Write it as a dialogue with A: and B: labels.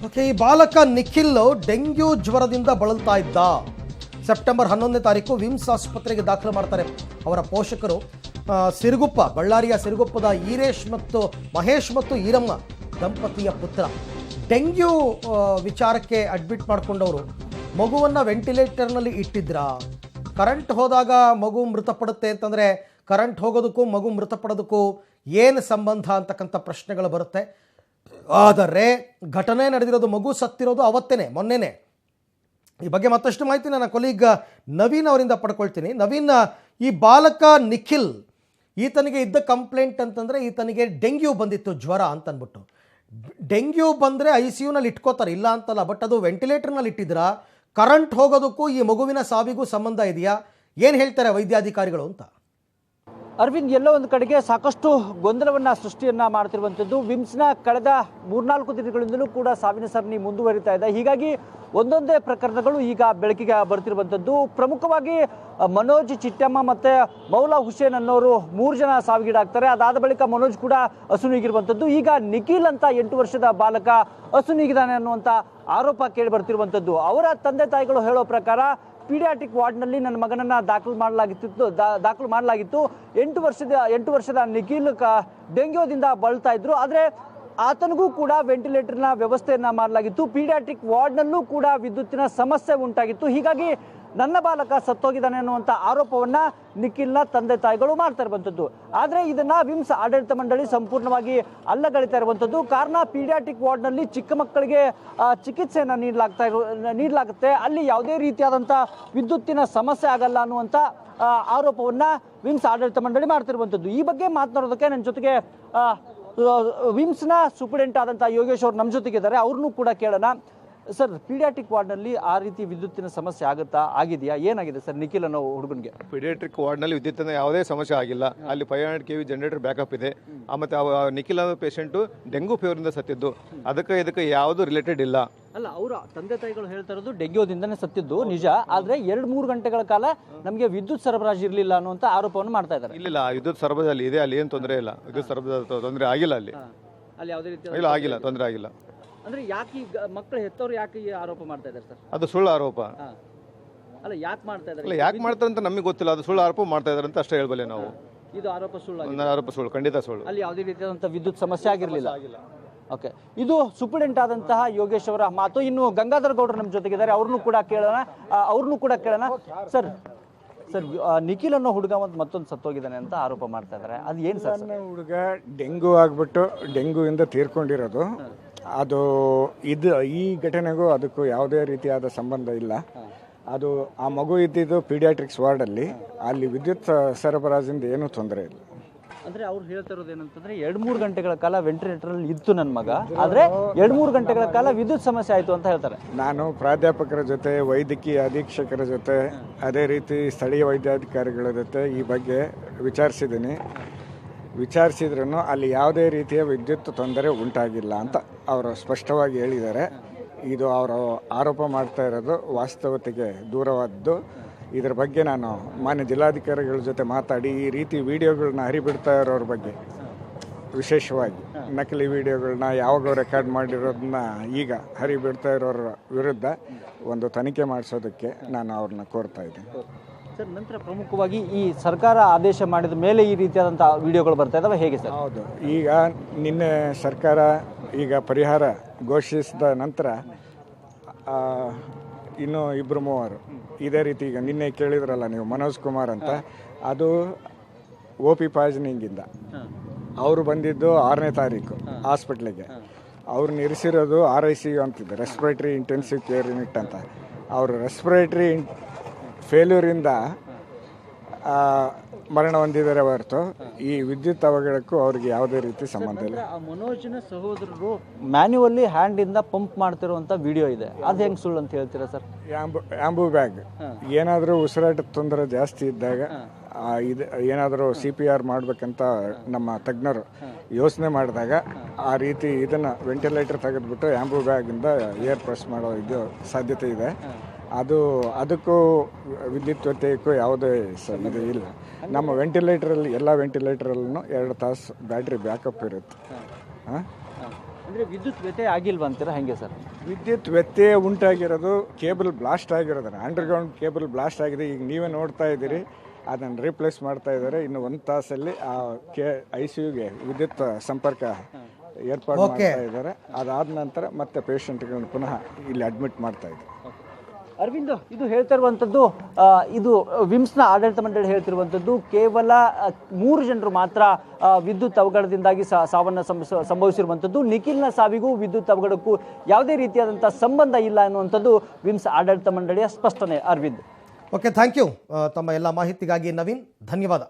A: Okay, ಈ ಬಾಲಕ Nikhil dengue ಜ್ವರದಿಂದ ಬಳಲ್ತಾ ಇದ್ದ. ಸೆಪ್ಟೆಂಬರ್ 11ನೇ ತಾರೀಕು ವಿಮ್ಸ್ ಆಸ್ಪತ್ರೆಗೆ ದಾಖಲು ಮಾಡ್ತಾರೆ ಅವರ ಪೋಷಕರು. ಸಿರುಗುಪ್ಪ, ಬಳ್ಳಾರಿಯ ಸಿರುಗುಪ್ಪದ ಮಹೇಶ್ ಮತ್ತು ಈರಮ್ಮ ದಂಪತಿಯ ಪುತ್ರ. ಡೆಂಗ್ಯೂ ವಿಚಾರಕ್ಕೆ ಅಡ್ಮಿಟ್ ಮಾಡಿಕೊಂಡವರು ಮಗುವನ್ನು ವೆಂಟಿಲೇಟರ್ನಲ್ಲಿ ಇಟ್ಟಿದ್ರ. ಕರೆಂಟ್ ಹೋದಾಗ ಮಗು ಮೃತಪಡುತ್ತೆ ಅಂತಂದರೆ ಕರೆಂಟ್ ಹೋಗೋದಕ್ಕೂ ಮಗು ಮೃತಪಡೋದಕ್ಕೂ ಏನು ಸಂಬಂಧ ಅಂತಕ್ಕಂಥ ಪ್ರಶ್ನೆಗಳು ಬರುತ್ತೆ. ಆದರೆ ಘಟನೆ ನಡೆದಿರೋದು, ಮಗು ಸತ್ತಿರೋದು ಅವತ್ತೇನೆ, ಮೊನ್ನೆನೇ. ಈ ಬಗ್ಗೆ ಮತ್ತಷ್ಟು ಮಾಹಿತಿ ನನ್ನ ಕೊಲೀಗ್ ನವೀನ್ ಅವರಿಂದ ಪಡ್ಕೊಳ್ತೀನಿ. ನವೀನ್, ಈ ಬಾಲಕ ನಿಖಿಲ್, ಈತನಿಗೆ ಇದ್ದ ಕಂಪ್ಲೇಂಟ್ ಅಂತಂದರೆ ಈತನಿಗೆ ಡೆಂಗ್ಯೂ ಬಂದಿತ್ತು, ಜ್ವರ ಅಂತಂದ್ಬಿಟ್ಟು. ಡೆಂಗ್ಯೂ ಬಂದರೆ ICUನಲ್ಲಿ ಇಟ್ಕೋತಾರೆ, ಇಲ್ಲ ಅಂತಲ್ಲ. ಬಟ್ ಅದು ವೆಂಟಿಲೇಟರ್ನಲ್ಲಿ ಇಟ್ಟಿದ್ರ. ಕರೆಂಟ್ ಹೋಗೋದಕ್ಕೂ ಈ ಮಗುವಿನ ಸಾವಿಗೂ ಸಂಬಂಧ ಇದೆಯಾ? ಏನು ಹೇಳ್ತಾರೆ ವೈದ್ಯಾಧಿಕಾರಿಗಳು ಅಂತ?
B: ಅರವಿಂದ್, ಎಲ್ಲೋ ಒಂದು ಕಡೆಗೆ ಸಾಕಷ್ಟು ಗೊಂದಲವನ್ನು ಸೃಷ್ಟಿಯನ್ನ ಮಾಡ್ತಿರುವಂಥದ್ದು. ವಿಮ್ಸ್ನ ಕಳೆದ 3-4 ದಿನಗಳಿಂದಲೂ ಕೂಡ ಸಾವಿನ ಸರಣಿ ಮುಂದುವರಿತಾ ಇದೆ. ಹೀಗಾಗಿ ಒಂದೊಂದೇ ಪ್ರಕರಣಗಳು ಈಗ ಬೆಳಕಿಗೆ ಬರ್ತಿರುವಂಥದ್ದು. ಪ್ರಮುಖವಾಗಿ ಮನೋಜ್, ಚಿಟ್ಟಮ್ಮ ಮತ್ತು ಮೌಲಾ ಹುಸೇನ್ ಅನ್ನೋರು 3 ಜನ ಸಾವಿಗೀಡಾಗ್ತಾರೆ. ಅದಾದ ಬಳಿಕ ಮನೋಜ್ ಕೂಡ ಅಸುನೀಗಿರುವಂಥದ್ದು. ಈಗ ನಿಖಿಲ್ ಅಂತ 8 ವರ್ಷದ ಬಾಲಕ ಅಸುನೀಗಿದ್ದಾನೆ ಅನ್ನುವಂಥ ಆರೋಪ ಕೇಳಿ ಬರ್ತಿರುವಂಥದ್ದು. ಅವರ ತಂದೆ ತಾಯಿಗಳು ಹೇಳೋ ಪ್ರಕಾರ ಪೀಡಿಯಾಟ್ರಿಕ್ ವಾರ್ಡ್ನಲ್ಲಿ ನನ್ನ ಮಗನನ್ನು ದಾಖಲು ಮಾಡಲಾಗಿತ್ತು. 8 ವರ್ಷದ ನಿಖಿಲ್ ಡೆಂಗ್ಯೂದಿಂದ ಬಳಲ್ತಾ ಇದ್ರು. ಆದರೆ ಆತನಿಗೂ ಕೂಡ ವೆಂಟಿಲೇಟರ್ನ ವ್ಯವಸ್ಥೆಯನ್ನ ಮಾಡಲಾಗಿತ್ತು. ಪೀಡಿಯಾಟ್ರಿಕ್ ವಾರ್ಡ್ನಲ್ಲೂ ಕೂಡ ವಿದ್ಯುತ್ತಿನ ಸಮಸ್ಯೆ ಉಂಟಾಗಿತ್ತು. ಹೀಗಾಗಿ ನನ್ನ ಬಾಲಕ ಸತ್ತೋಗಿದ್ದಾನೆ ಅನ್ನುವಂಥ ಆರೋಪವನ್ನ ನಿಖಿಲ್ನ ತಂದೆ ತಾಯಿಗಳು ಮಾಡ್ತಾ ಇರುವಂಥದ್ದು. ಆದರೆ ಇದನ್ನ ವಿಮ್ಸ್ ಆಡಳಿತ ಮಂಡಳಿ ಸಂಪೂರ್ಣವಾಗಿ ಅಲ್ಲಗಳಿತಾ ಇರುವಂಥದ್ದು. ಕಾರಣ, ಪೀಡಿಯಾಟ್ರಿಕ್ ವಾರ್ಡ್ನಲ್ಲಿ ಚಿಕ್ಕ ಮಕ್ಕಳಿಗೆ ಚಿಕಿತ್ಸೆಯನ್ನು ನೀಡಲಾಗುತ್ತೆ. ಅಲ್ಲಿ ಯಾವುದೇ ರೀತಿಯಾದಂಥ ವಿದ್ಯುತ್ತಿನ ಸಮಸ್ಯೆ ಆಗಲ್ಲ ಅನ್ನುವಂಥ ಆರೋಪವನ್ನ ವಿಮ್ಸ್ ಆಡಳಿತ ಮಂಡಳಿ ಮಾಡ್ತಿರುವಂಥದ್ದು. ಈ ಬಗ್ಗೆ ಮಾತನಾಡೋದಕ್ಕೆ ನನ್ನ ಜೊತೆಗೆ ವಿಮ್ಸ್ನ ಸೂಪರಿಂಟೆಂಡೆಂಟ್ ಆದಂಥ ಯೋಗೇಶ್ ಅವರು ನಮ್ಮ ಜೊತೆಗಿದ್ದಾರೆ. ಅವ್ರನ್ನೂ ಕೂಡ ಕೇಳೋಣ. ಸರ್, ಪೀಡಿಯಾಟ್ರಿಕ್ ವಾರ್ಡ್ನಲ್ಲಿ ಆ ರೀತಿ ವಿದ್ಯುತ್ತಿನ ಸಮಸ್ಯೆ ಆಗಿದೆಯಾ? ಏನಾಗಿದೆ ಸರ್ ನಿಖಿಲ್ ಅನ್ನೋ ಹುಡುಗನಿಗೆ?
C: ಪೀಡಿಯಾಟ್ರಿಕ್ ವಾರ್ಡ್ನಲ್ಲಿ ವಿದ್ಯುತ್ತಿನ ಯಾವುದೇ ಸಮಸ್ಯೆ ಆಗಿಲ್ಲ. ಅಲ್ಲಿ 500 kV ಜನರೇಟರ್ ಬ್ಯಾಕಪ್ ಇದೆ. ಮತ್ತು ನಿಖಿಲ್ ಅನ್ನೋ ಪೇಷಂಟು ಡೆಂಗು ಫೀವರಿಂದ ಸತ್ತಿದ್ದು. ಇದಕ್ಕೆ ಯಾವುದು ರಿಲೇಟೆಡ್ ಇಲ್ಲ.
B: ಅಲ್ಲ, ಅವರ ತಂದೆ ತಾಯಿಗಳು ಹೇಳ್ತಾ ಇರೋದು ಡೆಂಗ್ಯೂದಿಂದನೇ ಸತ್ತಿದ್ದು ನಿಜ. ಆದರೆ 2-3 ಗಂಟೆಗಳ ಕಾಲ ನಮಗೆ ವಿದ್ಯುತ್ ಸರಬರಾಜು ಇರಲಿಲ್ಲ ಅನ್ನುವಂಥ ಆರೋಪವನ್ನು ಮಾಡ್ತಾ ಇದ್ದಾರೆ.
C: ಇಲ್ಲ, ವಿದ್ಯುತ್ ಸರಬರಾಜು ಅಲ್ಲಿ ಇದೆ. ಅಲ್ಲಿ ಏನು ತೊಂದರೆ ಇಲ್ಲ. ವಿದ್ಯುತ್ ಸರಬರಾಜು ತೊಂದರೆ ಆಗಿಲ್ಲ. ಅಲ್ಲಿ
B: ಯಾವುದೇ ರೀತಿ
C: ಇಲ್ಲ, ಆಗಿಲ್ಲ, ತೊಂದರೆ ಆಗಿಲ್ಲ.
B: ಅಂದ್ರೆ ಯಾಕೆ ಮಕ್ಕಳು ಹೆತ್ತವ್ರು ಯಾಕೆ ಈ ಆರೋಪ ಮಾಡ್ತಾ ಇದ್ದಾರೆ ಸರ್?
C: ಅದು ಸುಳ್ಳು ಆರೋಪ.
B: ಅಲ್ಲ, ಯಾಕೆ ಮಾಡ್ತಾ ಇದ್ದಾರೆ?
C: ಇಲ್ಲ, ಯಾಕೆ ಮಾಡ್ತಾರೆ ಅಂತ ನಮಗೆ ಗೊತ್ತಿಲ್ಲ. ಅದು ಸುಳ್ಳು ಆರೋಪ ಮಾಡ್ತಾ ಇದ್ದಾರೆ ಅಂತ ಅಷ್ಟೇ ಹೇಳ್ಬಲ್ಲೆ ನಾವು.
B: ಇದು ಆರೋಪ ಸುಳ್ಳು?
C: ಆರೋಪ ಸುಳ್ಳು, ಖಂಡಿತ ಸುಳ್ಳು.
B: ಅಲ್ಲಿ ಯಾವುದೇ ರೀತಿಯಾದಂಥ ವಿದ್ಯುತ್ ಸಮಸ್ಯೆ ಆಗಿರಲಿಲ್ಲ. ಓಕೆ, ಇದು ಸೂಪರಿಂಟೆಂಡೆಂಟ್ ಆದಂತಹ ಯೋಗೇಶ್ ಅವರ ಮಾತು. ಇನ್ನು ಗಂಗಾಧರ್ ಗೌಡರು ನಮ್ಮ ಜೊತೆಗಿದ್ದಾರೆ. ಅವ್ರನ್ನೂ ಕೂಡ ಕೇಳೋಣ. ಸರ್, ನಿಖಿಲ್ ಅನ್ನೋ ಹುಡುಗ ಮತ್ತೊಂದು ಸತ್ತೋಗಿದ್ದಾನೆ ಅಂತ ಆರೋಪ ಮಾಡ್ತಾ ಇದ್ದಾರೆ. ಅದು ಏನು ಸರ್?
D: ಹುಡುಗ ಡೆಂಗು ಆಗ್ಬಿಟ್ಟು ಡೆಂಗುವಿಂದ ತೀರ್ಕೊಂಡಿರೋದು. ಅದು ಈ ಘಟನೆಗೂ ಅದಕ್ಕೂ ಯಾವುದೇ ರೀತಿಯಾದ ಸಂಬಂಧ ಇಲ್ಲ. ಅದು ಆ ಮಗು ಇದ್ದಿದ್ದು ಪೀಡಿಯಾಟ್ರಿಕ್ಸ್ ವಾರ್ಡಲ್ಲಿ. ಅಲ್ಲಿ ವಿದ್ಯುತ್ ಸರಬರಾಜಿಂದ ಏನೂ ತೊಂದರೆ ಇಲ್ಲ.
B: ಅಂದರೆ ಅವ್ರು ಹೇಳ್ತಾ ಇರೋದು ಏನಂತಂದ್ರೆ 2-3 ಗಂಟೆಗಳ ಕಾಲ ವೆಂಟಿಲೇಟರಲ್ಲಿ ಇತ್ತು ನನ್ನ ಮಗ, ಆದರೆ 2-3 ಗಂಟೆಗಳ ಕಾಲ ವಿದ್ಯುತ್ ಸಮಸ್ಯೆ ಆಯಿತು ಅಂತ ಹೇಳ್ತಾರೆ. ನಾನು
D: ಪ್ರಾಧ್ಯಾಪಕರ ಜೊತೆ, ವೈದ್ಯಕೀಯ ಅಧೀಕ್ಷಕರ ಜೊತೆ, ಅದೇ ರೀತಿ ಸ್ಥಳೀಯ ವೈದ್ಯಾಧಿಕಾರಿಗಳ ಜೊತೆ ಈ ಬಗ್ಗೆ ವಿಚಾರಿಸಿದ್ರೂ ಅಲ್ಲಿ ಯಾವುದೇ ರೀತಿಯ ವಿದ್ಯುತ್ ತೊಂದರೆ ಉಂಟಾಗಿಲ್ಲ ಅಂತ ಅವರು ಸ್ಪಷ್ಟವಾಗಿ ಹೇಳಿದ್ದಾರೆ. ಇದು ಅವರು ಆರೋಪ ಮಾಡ್ತಾ ಇರೋದು ವಾಸ್ತವತೆಗೆ ದೂರವಾದ್ದು. ಇದರ ಬಗ್ಗೆ ನಾನು ಮಾನ್ಯ ಜಿಲ್ಲಾಧಿಕಾರಿಗಳ ಜೊತೆ ಮಾತಾಡಿ ಈ ರೀತಿ ವಿಡಿಯೋಗಳನ್ನ ಹರಿಬಿಡ್ತಾ ಇರೋರ ಬಗ್ಗೆ, ವಿಶೇಷವಾಗಿ ನಕಲಿ ವಿಡಿಯೋಗಳನ್ನ ಯಾವಾಗ ರೆಕಾರ್ಡ್ ಮಾಡಿರೋದನ್ನ ಈಗ ಹರಿಬಿಡ್ತಾ ಇರೋರ ವಿರುದ್ಧ ಒಂದು ತನಿಖೆ ಮಾಡಿಸೋದಕ್ಕೆ ನಾನು ಅವ್ರನ್ನ ಕೋರ್ತಾ ಇದ್ದೀನಿ.
B: ಸರ್, ನಂತರ ಪ್ರಮುಖವಾಗಿ ಈ ಸರ್ಕಾರ ಆದೇಶ ಮಾಡಿದ ಮೇಲೆ ಈ ರೀತಿಯಾದಂಥ ವಿಡಿಯೋಗಳು ಬರ್ತಾ ಇದ್ದಾವೆ, ಹೇಗೆ ಸರ್?
D: ಹೌದು, ಈಗ ನಿನ್ನೆ ಸರ್ಕಾರ ಈಗ ಪರಿಹಾರ ಘೋಷಿಸಿದ ನಂತರ ಇನ್ನೂ 2-3 ಇದೇ ರೀತಿ, ಈಗ ನಿನ್ನೆ ಕೇಳಿದ್ರಲ್ಲ ನೀವು ಮನೋಜ್ ಕುಮಾರ್ ಅಂತ, ಅದು OP ಪಾಯ್ಸನಿಂಗಿಂದ ಅವರು ಬಂದಿದ್ದು 6ನೇ ತಾರೀಕು ಹಾಸ್ಪಿಟ್ಲಿಗೆ. ಅವ್ರನ್ನ ಇರಿಸಿರೋದು RICU ಅಂತಿದೆ, ರೆಸ್ಪಿರೇಟರಿ ಇಂಟೆನ್ಸಿವ್ ಕೇರ್ ಯೂನಿಟ್ ಅಂತ. ಅವರು ರೆಸ್ಪಿರೇಟರಿ ಫೇಲ್ಯೂರಿಂದ ಮರಣ ಹೊಂದಿದ್ದಾರೆ ಹೊರತು ಈ ವಿದ್ಯುತ್ ಅವಘಡಕ್ಕೂ ಅವ್ರಿಗೆ ಯಾವುದೇ ರೀತಿ ಸಂಬಂಧ ಇಲ್ಲ.
B: ಮನೋಜ್ನ ಸಹೋದರರು ಮ್ಯಾನ್ಯುವಲ್ಲಿ ಹ್ಯಾಂಡಿಂದ ಪಂಪ್ ಮಾಡ್ತಿರುವಂಥ ವಿಡಿಯೋ ಇದೆ, ಅದು ಹೆಂಗೆ ಸುಳ್ಳು ಅಂತ ಹೇಳ್ತೀರಾ ಸರ್?
D: ಆಂಬು ಬ್ಯಾಗ್ ಏನಾದರೂ ಉಸಿರಾಟದ ತೊಂದರೆ ಜಾಸ್ತಿ ಇದ್ದಾಗ ಏನಾದರೂ CPR ಮಾಡಬೇಕಂತ ನಮ್ಮ ತಜ್ಞರು ಯೋಚನೆ ಮಾಡಿದಾಗ ಆ ರೀತಿ ಇದನ್ನು ವೆಂಟಿಲೇಟರ್ ತೆಗೆದುಬಿಟ್ಟು ಆಂಬು ಬ್ಯಾಗಿಂದ ಏರ್ ಪ್ರೆಸ್ ಮಾಡೋ ಸಾಧ್ಯತೆ ಇದೆ. ಅದಕ್ಕೂ ವಿದ್ಯುತ್ ವ್ಯತ್ಯಯಕ್ಕೂ ಯಾವುದೇ ಇದು ಇಲ್ಲ. ನಮ್ಮ ವೆಂಟಿಲೇಟರಲ್ಲಿ, ಎಲ್ಲ ವೆಂಟಿಲೇಟರಲ್ಲೂ 2 ತಾಸು ಬ್ಯಾಟ್ರಿ ಬ್ಯಾಕಪ್ ಇರುತ್ತೆ.
B: ಅಂದರೆ ವಿದ್ಯುತ್ ವ್ಯತ್ಯಯ ಆಗಿಲ್ವಾ ಅಂತೀರಾ, ಹೆಂಗೆ ಸರ್?
D: ವಿದ್ಯುತ್ ವ್ಯತ್ಯಯ ಉಂಟಾಗಿರೋದು ಕೇಬಲ್ ಬ್ಲಾಸ್ಟ್ ಆಗಿರೋದನ್ನ ಅಂಡರ್ಗ್ರೌಂಡ್ ಕೇಬಲ್ ಬ್ಲಾಸ್ಟ್ ಆಗಿದೆ. ಈಗ ನೀವೇ ನೋಡ್ತಾ ಇದ್ದೀರಿ, ಅದನ್ನು ರೀಪ್ಲೇಸ್ ಮಾಡ್ತಾ ಇದ್ದಾರೆ. ಇನ್ನು 1 ತಾಸಲ್ಲಿ ಆ ICUಗೆ ವಿದ್ಯುತ್ ಸಂಪರ್ಕ ಏರ್ಪಾಡು ಮಾಡ್ತಾ ಇದ್ದಾರೆ. ಅದಾದ ನಂತರ ಮತ್ತೆ ಪೇಷಂಟ್ಗಳನ್ನು ಪುನಃ ಇಲ್ಲಿ ಅಡ್ಮಿಟ್ ಮಾಡ್ತಾ ಇದ್ದಾರೆ.
B: ಅರವಿಂದ್, ಇದು ಹೇಳ್ತಾ ಇರುವಂಥದ್ದು, ಇದು ವಿಮ್ಸ್ನ ಆಡಳಿತ ಮಂಡಳಿ ಹೇಳ್ತಿರುವಂಥದ್ದು ಕೇವಲ 3 ಜನರು ಮಾತ್ರ ವಿದ್ಯುತ್ ಅವಘಡದಿಂದಾಗಿ ಸಾವನ್ನು ಸಂಭವಿಸಿರುವಂಥದ್ದು. ನಿಖಿಲ್ನ ಸಾವಿಗೂ ವಿದ್ಯುತ್ ಅವಘಡಕ್ಕೂ ಯಾವುದೇ ರೀತಿಯಾದಂಥ ಸಂಬಂಧ ಇಲ್ಲ ಅನ್ನುವಂಥದ್ದು ವಿಮ್ಸ್ ಆಡಳಿತ ಮಂಡಳಿಯ ಸ್ಪಷ್ಟನೆ. Aravind,
A: okay, thank you. ತಮ್ಮ ಎಲ್ಲ ಮಾಹಿತಿಗಾಗಿ ನವೀನ್, ಧನ್ಯವಾದ.